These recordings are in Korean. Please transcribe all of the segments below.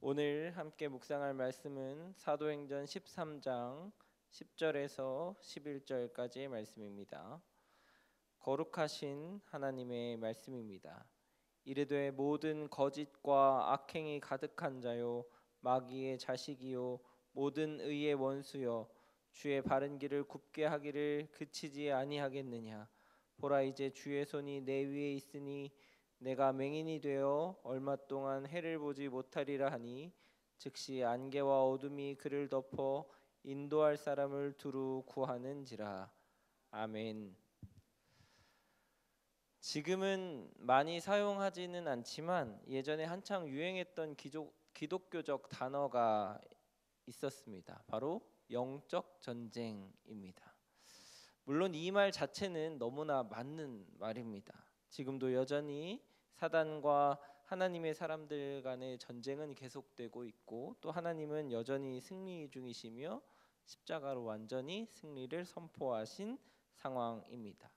오늘 함께 묵상할 말씀은 사도행전 13장 10절에서 11절까지의 말씀입니다. 거룩하신 하나님의 말씀입니다. 이르되 모든 거짓과 악행이 가득한 자요 마귀의 자식이요 모든 의의 원수여 주의 바른 길을 굽게 하기를 그치지 아니하겠느냐. 보라 이제 주의 손이 내 위에 있으니 내가 맹인이 되어 얼마 동안 해를 보지 못하리라 하니 즉시 안개와 어둠이 그를 덮어 인도할 사람을 두루 구하는지라. 아멘. 지금은 많이 사용하지는 않지만 예전에 한창 유행했던 기독교적 단어가 있었습니다. 바로 영적 전쟁입니다. 물론 이 말 자체는 너무나 맞는 말입니다. 지금도 여전히 사단과 하나님의 사람들 간의 전쟁은 계속되고 있고 또 하나님은 여전히 승리 중이시며 십자가로 완전히 승리를 선포하신 상황입니다.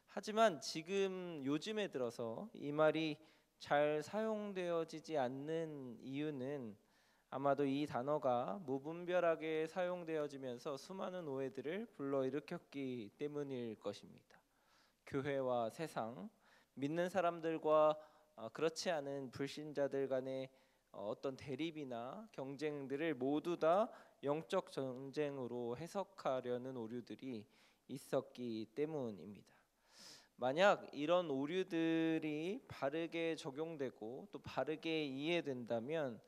하지만 지금 요즘에 들어서 이 말이 잘 사용되어지지 않는 이유는 아마도 이 단어가 무분별하게 사용되어지면서 수많은 오해들을 불러일으켰기 때문일 것입니다. 교회와 세상, 믿는 사람들과 그렇지 않은 불신자들 간의 어떤 대립이나 경쟁들을 모두 다 영적 전쟁으로 해석하려는 오류들이 있었기 때문입니다. 만약 이런 오류들이 바르게 적용되고 또 바르게 이해된다면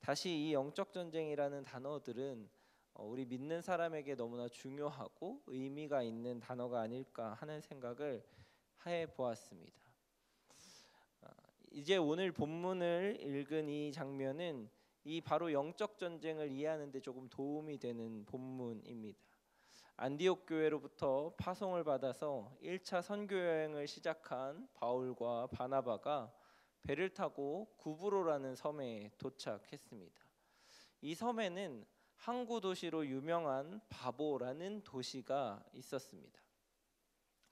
다시 이 영적 전쟁이라는 단어들은 우리 믿는 사람에게 너무나 중요하고 의미가 있는 단어가 아닐까 하는 생각을 해 보았습니다. 이제 오늘 본문을 읽은 이 장면은 이 바로 영적 전쟁을 이해하는 데 조금 도움이 되는 본문입니다. 안디옥 교회로부터 파송을 받아서 1차 선교 여행을 시작한 바울과 바나바가 배를 타고 구브로라는 섬에 도착했습니다. 이 섬에는 항구 도시로 유명한 바보라는 도시가 있었습니다.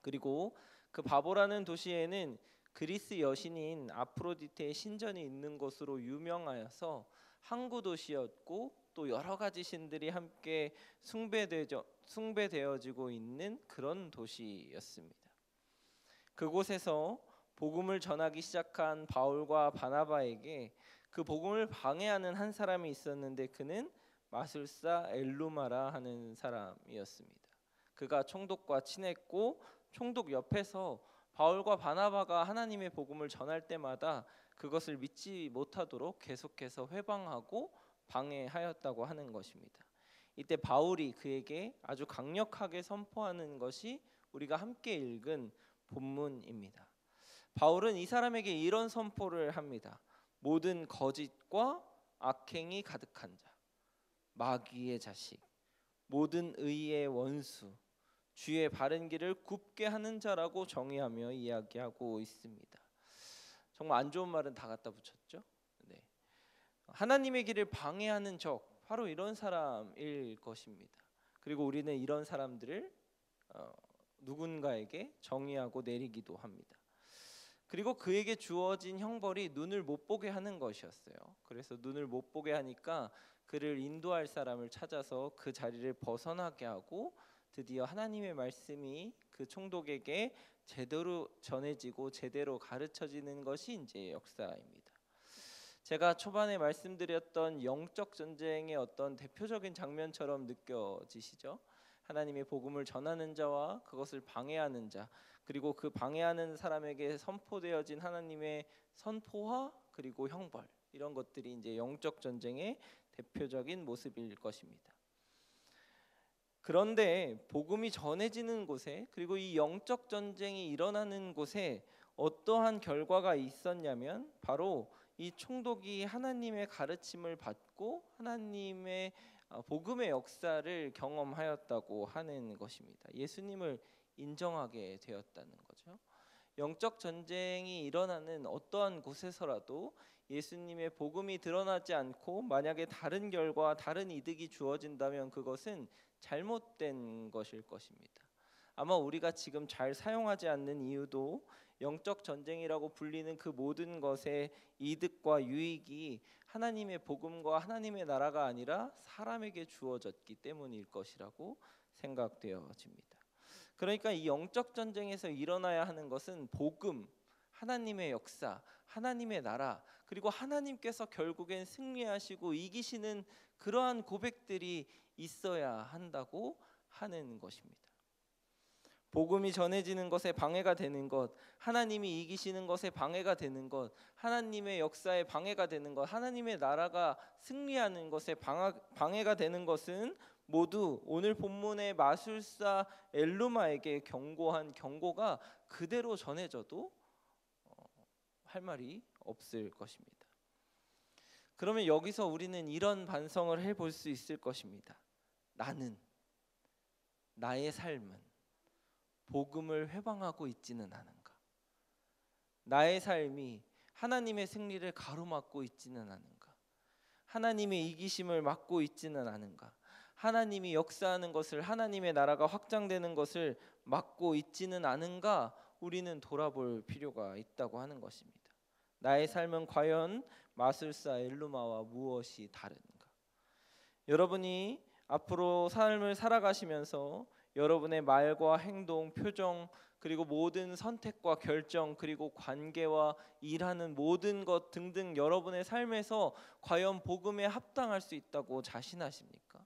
그리고 그 바보라는 도시에는 그리스 여신인 아프로디테의 신전이 있는 것으로 유명하여서 항구 도시였고 또 여러 가지 신들이 함께 숭배되어지고 있는 그런 도시였습니다. 그곳에서 복음을 전하기 시작한 바울과 바나바에게 그 복음을 방해하는 한 사람이 있었는데 그는 마술사 엘루마라 하는 사람이었습니다. 그가 총독과 친했고 총독 옆에서 바울과 바나바가 하나님의 복음을 전할 때마다 그것을 믿지 못하도록 계속해서 회방하고 방해하였다고 하는 것입니다. 이때 바울이 그에게 아주 강력하게 선포하는 것이 우리가 함께 읽은 본문입니다. 바울은 이 사람에게 이런 선포를 합니다. 모든 거짓과 악행이 가득한 자, 마귀의 자식, 모든 의의 원수, 주의 바른 길을 굽게 하는 자라고 정의하며 이야기하고 있습니다. 정말 안 좋은 말은 다 갖다 붙였죠. 네. 하나님의 길을 방해하는 적, 바로 이런 사람일 것입니다. 그리고 우리는 이런 사람들을 누군가에게 정의하고 내리기도 합니다. 그리고 그에게 주어진 형벌이 눈을 못 보게 하는 것이었어요. 그래서 눈을 못 보게 하니까 그를 인도할 사람을 찾아서 그 자리를 벗어나게 하고 드디어 하나님의 말씀이 그 총독에게 제대로 전해지고 제대로 가르쳐지는 것이 이제 역사입니다. 제가 초반에 말씀드렸던 영적 전쟁의 어떤 대표적인 장면처럼 느껴지시죠? 하나님의 복음을 전하는 자와 그것을 방해하는 자, 그리고 그 방해하는 사람에게 선포되어진 하나님의 선포와 그리고 형벌, 이런 것들이 이제 영적 전쟁의 대표적인 모습일 것입니다. 그런데 복음이 전해지는 곳에 그리고 이 영적 전쟁이 일어나는 곳에 어떠한 결과가 있었냐면 바로 이 총독이 하나님의 가르침을 받고 하나님의 복음의 역사를 경험하였다고 하는 것입니다. 예수님을 인정하게 되었다는 거죠. 영적 전쟁이 일어나는 어떠한 곳에서라도 예수님의 복음이 드러나지 않고 만약에 다른 결과, 다른 이득이 주어진다면 그것은 잘못된 것일 것입니다. 아마 우리가 지금 잘 사용하지 않는 이유도 영적 전쟁이라고 불리는 그 모든 것의 이득과 유익이 하나님의 복음과 하나님의 나라가 아니라 사람에게 주어졌기 때문일 것이라고 생각되어집니다. 그러니까 이 영적 전쟁에서 일어나야 하는 것은 복음, 하나님의 역사, 하나님의 나라, 그리고 하나님께서 결국엔 승리하시고 이기시는 그러한 고백들이 있어야 한다고 하는 것입니다. 복음이 전해지는 것에 방해가 되는 것, 하나님이 이기시는 것에 방해가 되는 것, 하나님의 역사에 방해가 되는 것, 하나님의 나라가 승리하는 것에 방해가 되는 것은 모두 오늘 본문의 마술사 엘루마에게 경고한 경고가 그대로 전해져도 할 말이 없을 것입니다. 그러면 여기서 우리는 이런 반성을 해볼 수 있을 것입니다. 나의 삶은 복음을 회방하고 있지는 않은가? 나의 삶이 하나님의 승리를 가로막고 있지는 않은가? 하나님의 이기심을 막고 있지는 않은가? 하나님이 역사하는 것을, 하나님의 나라가 확장되는 것을 막고 있지는 않은가? 우리는 돌아볼 필요가 있다고 하는 것입니다. 나의 삶은 과연 마술사 엘루마와 무엇이 다른가? 여러분이 앞으로 삶을 살아가시면서 여러분의 말과 행동, 표정, 그리고 모든 선택과 결정, 그리고 관계와 일하는 모든 것 등등 여러분의 삶에서 과연 복음에 합당할 수 있다고 자신하십니까?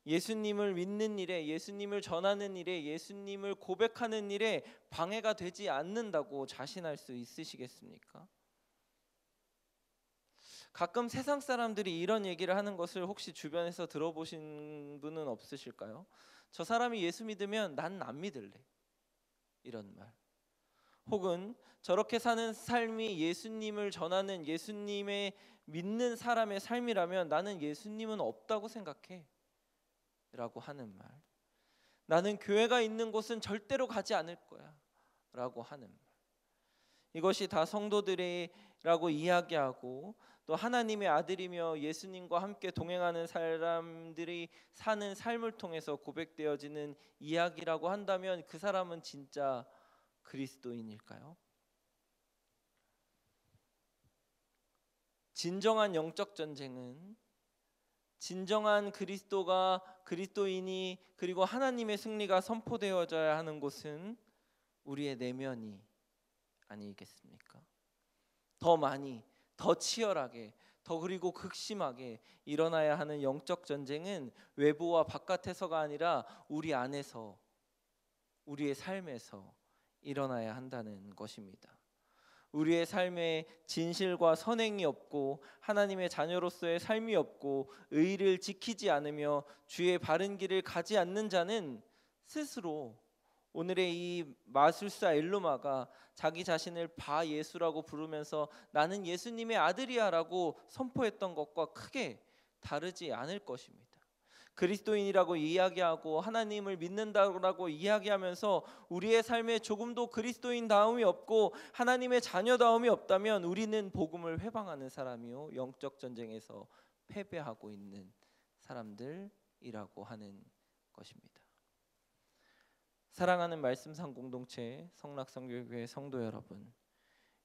예수님을 믿는 일에, 예수님을 전하는 일에, 예수님을 고백하는 일에 방해가 되지 않는다고 자신할 수 있으시겠습니까? 가끔 세상 사람들이 이런 얘기를 하는 것을 혹시 주변에서 들어보신 분은 없으실까요? 저 사람이 예수 믿으면 난 안 믿을래, 이런 말. 혹은 저렇게 사는 삶이 예수님을 전하는, 예수님의 믿는 사람의 삶이라면 나는 예수님은 없다고 생각해 라고 하는 말. 나는 교회가 있는 곳은 절대로 가지 않을 거야 라고 하는 말. 이것이 다 성도들이라고 이야기하고 또 하나님의 아들이며 예수님과 함께 동행하는 사람들이 사는 삶을 통해서 고백되어지는 이야기라고 한다면 그 사람은 진짜 그리스도인일까요? 진정한 영적 전쟁은 진정한 그리스도인이 그리고 하나님의 승리가 선포되어져야 하는 곳은 우리의 내면이 아니겠습니까? 더 많이, 더 치열하게, 더 그리고 극심하게 일어나야 하는 영적 전쟁은 외부와 바깥에서가 아니라 우리 안에서, 우리의 삶에서 일어나야 한다는 것입니다. 우리의 삶에 진실과 선행이 없고 하나님의 자녀로서의 삶이 없고 의를 지키지 않으며 주의 바른 길을 가지 않는 자는 스스로 오늘의 이 마술사 엘루마가 자기 자신을 바 예수라고 부르면서 나는 예수님의 아들이야 라고 선포했던 것과 크게 다르지 않을 것입니다. 그리스도인이라고 이야기하고 하나님을 믿는다고 이야기하면서 우리의 삶에 조금도 그리스도인다움이 없고 하나님의 자녀다움이 없다면 우리는 복음을 회방하는 사람이요 영적 전쟁에서 패배하고 있는 사람들이라고 하는 것입니다. 사랑하는 말씀상 공동체 성락성교회 성도 여러분,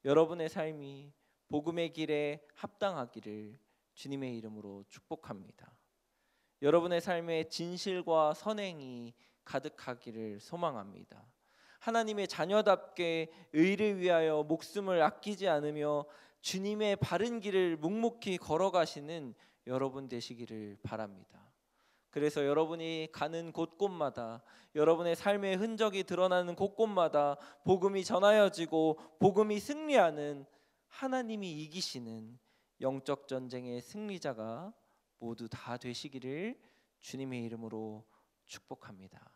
여러분의 삶이 복음의 길에 합당하기를 주님의 이름으로 축복합니다. 여러분의 삶에 진실과 선행이 가득하기를 소망합니다. 하나님의 자녀답게 의를 위하여 목숨을 아끼지 않으며 주님의 바른 길을 묵묵히 걸어가시는 여러분 되시기를 바랍니다. 그래서 여러분이 가는 곳곳마다 여러분의 삶의 흔적이 드러나는 곳곳마다 복음이 전하여지고 복음이 승리하는, 하나님이 이기시는 영적 전쟁의 승리자가 모두 다 되시기를 주님의 이름으로 축복합니다.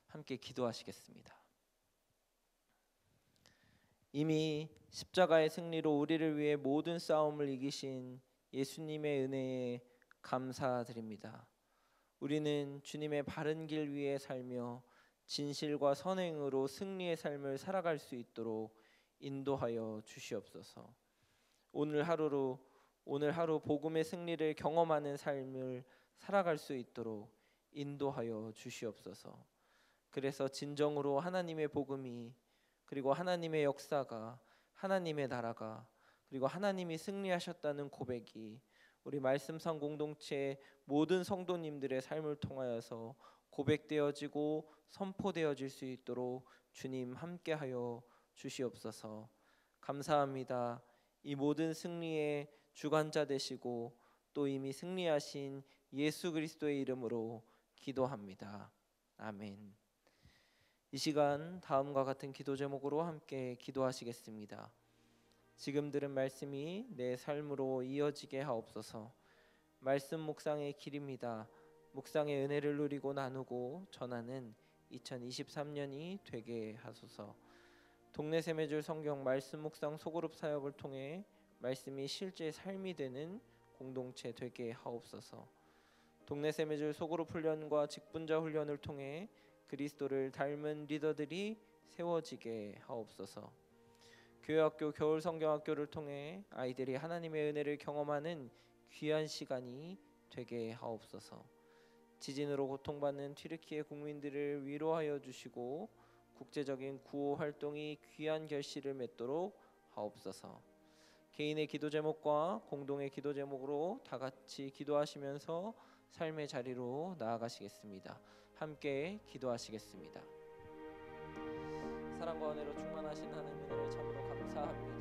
함께 기도하시겠습니다. 이미 십자가의 승리로 우리를 위해 모든 싸움을 이기신 예수님의 은혜에 감사드립니다. 우리는 주님의 바른 길 위에 살며 진실과 선행으로 승리의 삶을 살아갈 수 있도록 인도하여 주시옵소서. 오늘 하루 복음의 승리를 경험하는 삶을 살아갈 수 있도록 인도하여 주시옵소서. 그래서 진정으로 하나님의 복음이, 그리고 하나님의 역사가, 하나님의 나라가, 그리고 하나님이 승리하셨다는 고백이 우리 말씀상 공동체 모든 성도님들의 삶을 통하여서 고백되어지고 선포되어질 수 있도록 주님 함께하여 주시옵소서. 감사합니다. 이 모든 승리의 주관자 되시고 또 이미 승리하신 예수 그리스도의 이름으로 기도합니다. 아멘. 이 시간 다음과 같은 기도 제목으로 함께 기도하시겠습니다. 지금 들은 말씀이 내 삶으로 이어지게 하옵소서. 말씀 묵상의 길입니다. 묵상의 은혜를 누리고 나누고 전하는 2023년이 되게 하소서. 동네 샘매줄 성경 말씀 묵상 소그룹 사역을 통해 말씀이 실제 삶이 되는 공동체 되게 하옵소서. 동네 샘매줄 소그룹 훈련과 직분자 훈련을 통해 그리스도를 닮은 리더들이 세워지게 하옵소서. 교회학교 겨울 성경학교를 통해 아이들이 하나님의 은혜를 경험하는 귀한 시간이 되게 하옵소서. 지진으로 고통받는 튀르키예 국민들을 위로하여 주시고 국제적인 구호 활동이 귀한 결실을 맺도록 하옵소서. 개인의 기도 제목과 공동의 기도 제목으로 다 같이 기도하시면서 삶의 자리로 나아가시겠습니다. 함께 기도하시겠습니다. 사랑과 은혜로 충만하신 하나님 은혜를 참으로 감사합니다.